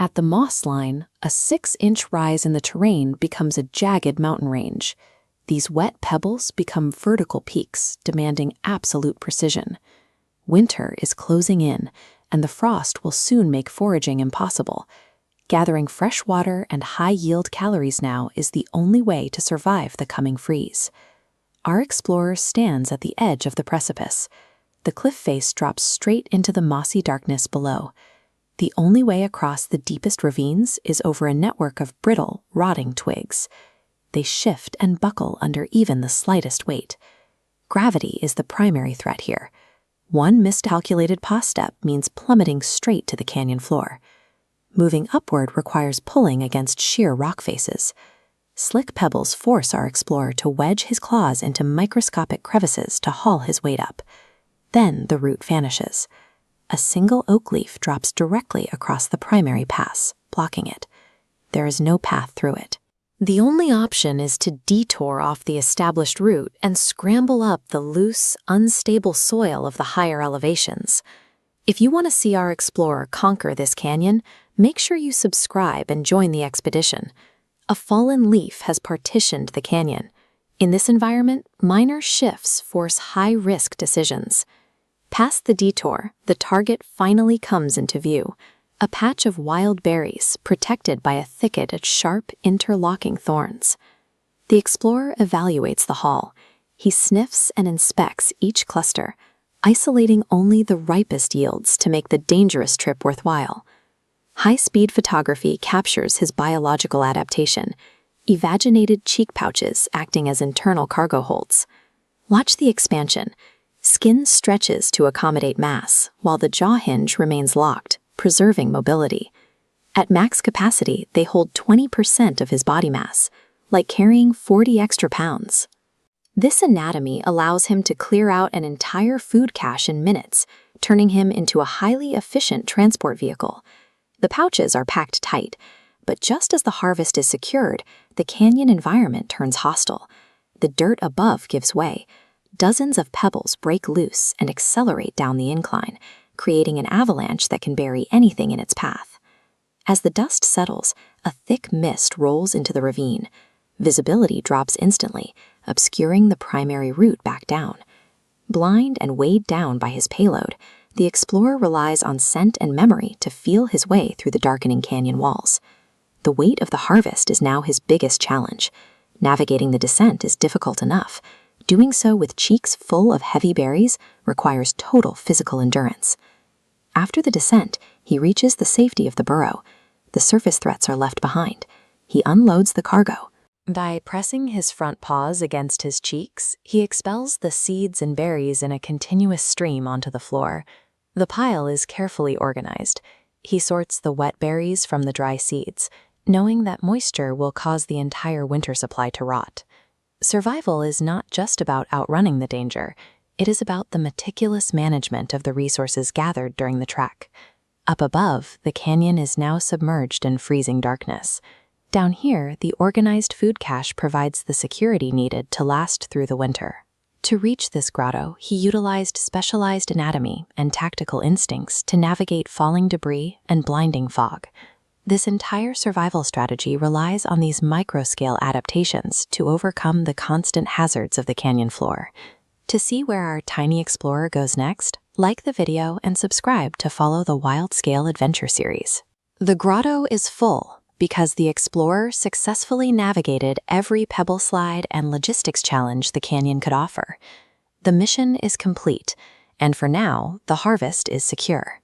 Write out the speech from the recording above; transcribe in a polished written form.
At the moss line, a 6-inch rise in the terrain becomes a jagged mountain range. These wet pebbles become vertical peaks, demanding absolute precision. Winter is closing in, and the frost will soon make foraging impossible. Gathering fresh water and high-yield calories now is the only way to survive the coming freeze. Our explorer stands at the edge of the precipice. The cliff face drops straight into the mossy darkness below. The only way across the deepest ravines is over a network of brittle, rotting twigs. They shift and buckle under even the slightest weight. Gravity is the primary threat here. One miscalculated paw step means plummeting straight to the canyon floor. Moving upward requires pulling against sheer rock faces. Slick pebbles force our explorer to wedge his claws into microscopic crevices to haul his weight up. Then the route vanishes. A single oak leaf drops directly across the primary pass, blocking it. There is no path through it. The only option is to detour off the established route and scramble up the loose, unstable soil of the higher elevations. If you want to see our explorer conquer this canyon, make sure you subscribe and join the expedition. A fallen leaf has partitioned the canyon. In this environment, minor shifts force high-risk decisions. Past the detour, the target finally comes into view. A patch of wild berries protected by a thicket of sharp, interlocking thorns. The explorer evaluates the haul. He sniffs and inspects each cluster, isolating only the ripest yields to make the dangerous trip worthwhile. High-speed photography captures his biological adaptation, evaginated cheek pouches acting as internal cargo holds. Watch the expansion. Skin stretches to accommodate mass, while the jaw hinge remains locked, preserving mobility. At max capacity, they hold 20% of his body mass, like carrying 40 extra pounds. This anatomy allows him to clear out an entire food cache in minutes, turning him into a highly efficient transport vehicle. The pouches are packed tight, but just as the harvest is secured, the canyon environment turns hostile. The dirt above gives way. Dozens of pebbles break loose and accelerate down the incline, creating an avalanche that can bury anything in its path. As the dust settles, a thick mist rolls into the ravine. Visibility drops instantly, obscuring the primary route back down. Blind and weighed down by his payload, the explorer relies on scent and memory to feel his way through the darkening canyon walls. The weight of the harvest is now his biggest challenge. Navigating the descent is difficult enough. Doing so with cheeks full of heavy berries requires total physical endurance. After the descent, he reaches the safety of the burrow. The surface threats are left behind. He unloads the cargo. By pressing his front paws against his cheeks, he expels the seeds and berries in a continuous stream onto the floor. The pile is carefully organized. He sorts the wet berries from the dry seeds, knowing that moisture will cause the entire winter supply to rot. Survival is not just about outrunning the danger. It is about the meticulous management of the resources gathered during the trek. Up above, the canyon is now submerged in freezing darkness. Down here, the organized food cache provides the security needed to last through the winter. To reach this grotto, he utilized specialized anatomy and tactical instincts to navigate falling debris and blinding fog. This entire survival strategy relies on these microscale adaptations to overcome the constant hazards of the canyon floor. To see where our tiny explorer goes next, like the video and subscribe to follow the Wildscale Adventure series. The grotto is full because the explorer successfully navigated every pebble slide and logistics challenge the canyon could offer. The mission is complete, and for now, the harvest is secure.